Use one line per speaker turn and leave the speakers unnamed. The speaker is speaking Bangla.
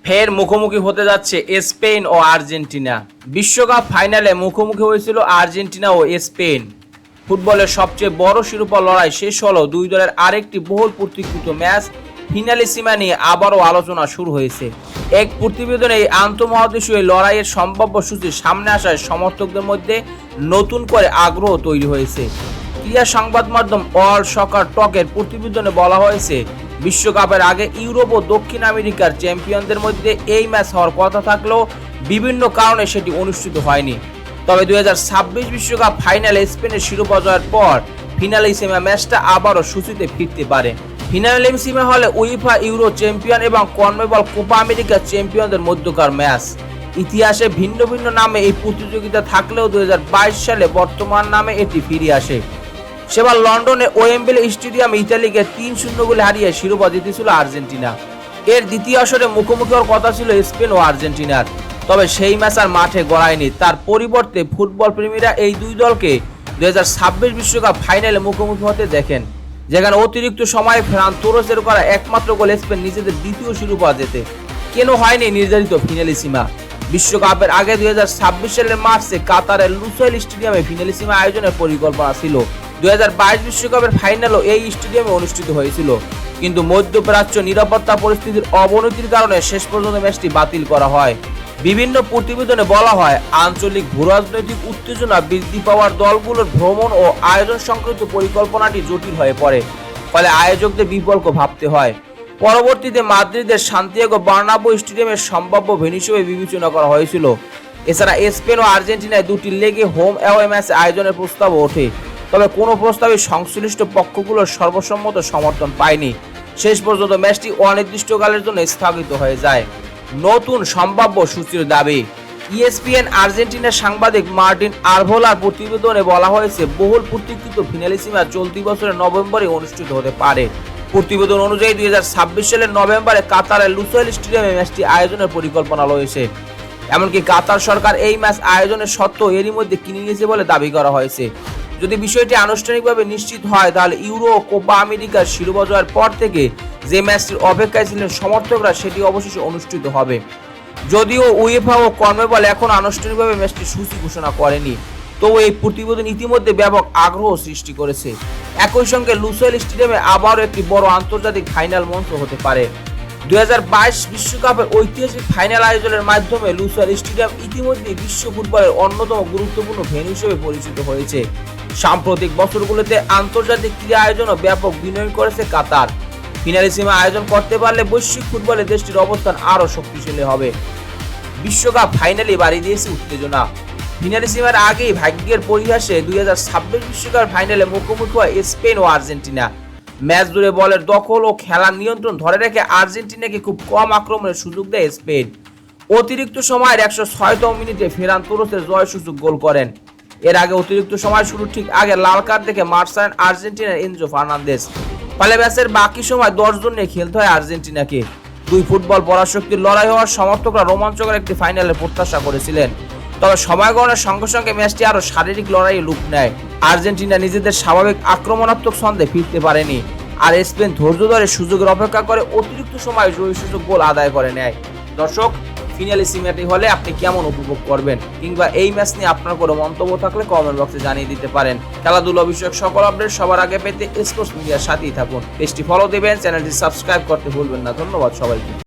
ফের মুখোমুখি হতে যাচ্ছে স্পেন ও আর্জেন্টিনা। বিশ্বকাপ ফাইনালে মুখোমুখি হয়েছিল আর্জেন্টিনা ও স্পেন। ফুটবলের সবচেয়ে বড় শিরোপা লড়াই শেষ হলো দুই দলের আরেকটি বহুল প্রতীক্ষিত ম্যাচ ফিনালিসিমা নিয়ে আবারও আলোচনা শুরু হয়েছে। এক প্রতিবেদনে এই আন্তঃমহাদেশীয় লড়াইয়ের সম্ভাব্য সূচি সামনে আসায় সমর্থকদের মধ্যে নতুন করে আগ্রহ তৈরি হয়েছে। ক্রীড়া সংবাদ মাধ্যম অল সকার টকের প্রতিবেদনে বলা হয়েছে, বিশ্বকাপের আগে ইউরোপ ও দক্ষিণ আমেরিকার চ্যাম্পিয়নদের মধ্যে এই ম্যাচ হওয়ার কথা থাকলেও বিভিন্ন কারণে সেটি অনুষ্ঠিত হয়নি। তবে 2026 বিশ্বকাপ ফাইনালে স্পেনের শিরোপা জয়ের পর ফিনালিসিমা ম্যাচটা আবারও সূচিতে ফিরতে পারে। ফিনালিসিমা হলে উইফা ইউরো চ্যাম্পিয়ন এবং কনমেবল কোপা আমেরিকা চ্যাম্পিয়নদের মধ্যকার ম্যাচ। ইতিহাসে ভিন্ন ভিন্ন নামে এই প্রতিযোগিতা থাকলেও 2022 সালে বর্তমান নামে এটি ফিরে আসে। সেবার লন্ডনে ওয়েম্বলি স্টেডিয়ামে ইতালিকে 3-0 গোলে হারিয়ে শিরোপা জিতেছিল আর্জেন্টিনা। এর দ্বিতীয় আসরে মুখোমুখি হওয়ার কথা ছিল স্পেন ও আর্জেন্টিনার, তবে সেই ম্যাচ আর মাঠে গড়ায়নি। তার পরিবর্তে ফুটবল প্রেমীরা এই দুই দলকে 2026 বিশ্বকাপ ফাইনালে মুখোমুখি হতে দেখেন, যেখানে অতিরিক্ত সময়ে ফেরান তোরসের করা একমাত্র গোল স্পেন নিজেদের দ্বিতীয় শিরোপা জেতে। কেন হয়নি নির্ধারিত ফিনালিসিমা? বিশ্বকাপের আগে 2026 সালের মার্চে কাতারের লুসাইল স্টেডিয়ামে ফিনালিসিমা আয়োজনের পরিকল্পনা ছিল। 2022 বিশ্বকাপের ফাইনালও এই স্টেডিয়ামে অনুষ্ঠিত হয়েছিল, কিন্তু মধ্যপ্রাচ্য নিরাপত্তা পরিস্থিতির অবনতির কারণে শেষ পর্যন্ত ম্যাচটি বাতিল করা হয়। বিভিন্ন প্রতিবেদনে বলা হয়, আঞ্চলিক ভূরাজনৈতিক উত্তেজনা বৃদ্ধি পাওয়ার দলগুলোর ভ্রমণ ও আয়োজন সংক্রান্ত পরিকল্পনাটি জটিল হয়ে পড়ে, ফলে আয়োজকদের বিকল্প ভাবতে হয়। পরবর্তীতে মাদ্রিদের সান্তিয়াগো বার্নাব্যু স্টেডিয়ামের সম্ভাব্য ভেন্যু হিসেবে বিবেচনা করা হয়েছিল। এছাড়া স্পেন ও আর্জেন্টিনায় দুটি লেগে হোম অ্যাওয়ে ম্যাচ আয়োজনের প্রস্তাবও ওঠে, তবে কোনো প্রস্তাবে সংশ্লিষ্ট পক্ষগুলোর সর্বসম্মত সমর্থন পায়নি। শেষ পর্যন্ত ম্যাচটি অনির্দিষ্টকালের জন্য স্থগিত হয়ে যায়। নতুন সম্ভাব্য সূচির দাবি। ইএসপিএন আর্জেন্টিনার সাংবাদিক মার্টিন আরভোলার প্রতিবেদনে বলা হয়েছে, বহুল প্রতীক্ষিত ফিনালিসিমা চলতি বছরের নভেম্বরে অনুষ্ঠিত হতে পারে। প্রতিবেদন অনুযায়ী 2026 সালের নভেম্বরে কাতারের লুসাইল স্টেডিয়ামে ম্যাচটি আয়োজনের পরিকল্পনা রয়েছে। এমনকি কাতার সরকার এই ম্যাচ আয়োজনের সত্ত্বেও এরই মধ্যে কিনে নিয়েছে বলে দাবি করা হয়েছে। যদি বিষয়টি আনুষ্ঠানিকভাবে নিশ্চিত হয়, তাহলে ইউরো ও কোপা আমেরিকার শিরোপা জয়ের পর থেকে যে ম্যাচটির অপেক্ষায় ছিলেন সমর্থকরা, সেটি অবশেষে অনুষ্ঠিত হবে। যদিও উয়েফা ও কনমেবল এখন আনুষ্ঠানিকভাবে ম্যাচটির সূচি ঘোষণা করেনি, তবু এই প্রতিবেদন ইতিমধ্যে ব্যাপক আগ্রহ সৃষ্টি করেছে। একই সঙ্গে লুসাইল স্টেডিয়ামে আবারও একটি বড় আন্তর্জাতিক ফাইনাল মঞ্চ হতে পারে। 2022 বিশ্বকাপের ঐতিহাসিক ফাইনাল আয়োজনের মাধ্যমে লুসাইল স্টেডিয়াম ইতিমধ্যে বিশ্ব ফুটবলের অন্যতম গুরুত্বপূর্ণ ভেন্যু হিসেবে পরিচিত হয়েছে। সাম্প্রতিক বছরগুলোতে আন্তর্জাতিক ক্রীড়া আয়োজনও ব্যাপক বিনিয়োগ করেছে কাতার। ফিনালিসিমা আয়োজন করতে পারলে বৈশ্বিক ফুটবলে দেশটির অবস্থান আরও শক্তিশালী হবে। বিশ্বকাপ ফাইনালে বাড়িয়ে দিয়েছে উত্তেজনা। ফিনালিসিমার আগেই ভাগ্যের পরিহাসে 2026 বিশ্বকাপ ফাইনালে মুখোমুখি হয় স্পেন ও আর্জেন্টিনা। ম্যাচ জুড়ে বলের দখল ও খেলার নিয়ন্ত্রণ ধরে রেখে আর্জেন্টিনাকে খুব কম আক্রমণের সুযোগ দেয় স্পেন। অতিরিক্ত সময়ের 106তম মিনিটে ফেরান তোরসের জয়সূচক গোল করেন। এর আগে অতিরিক্ত সময় শুরুর ঠিক আগে লাল কার্ড দেখে মাঠ ছাড়েন আর্জেন্টিনার এনজো ফার্নান্দেজ। ফলে ম্যাচের বাকি সময় 10 জন নিয়ে খেলতে হয় আর্জেন্টিনাকে। দুই ফুটবল পরাশক্তির লড়াই হওয়ার সমর্থকরা রোমাঞ্চকর একটি ফাইনালের প্রত্যাশা করেছিলেন, তবে সময় গণনার সঙ্গে সঙ্গে ম্যাচটি আরও শারীরিক লড়াইয়ে রূপ নেয়। আর্জেন্টিনা নিজেদের স্বাভাবিক আক্রমণাত্মক ছন্দে ফিরতে পারেনি, আর স্পেন ধৈর্য ধরে সুযোগের অপেক্ষা করে অতিরিক্ত সময় জয়সূচক গোল আদায় করে নেয়। দর্শক, ফিনালিসিমাটি হলে আপনি কেমন উপভোগ করবেন, কিংবা এই ম্যাচ নিয়ে আপনার কোনো মন্তব্য থাকলে কমেন্ট বক্সে জানিয়ে দিতে পারেন। খেলাধুলা বিষয়ক সকল আপডেট সবার আগে পেতে স্পোর্টস মিডিয়ার সাথেই থাকুন। পেজটি ফলো দেবেন, চ্যানেলটি সাবস্ক্রাইব করতে ভুলবেন না। ধন্যবাদ সবাইকে।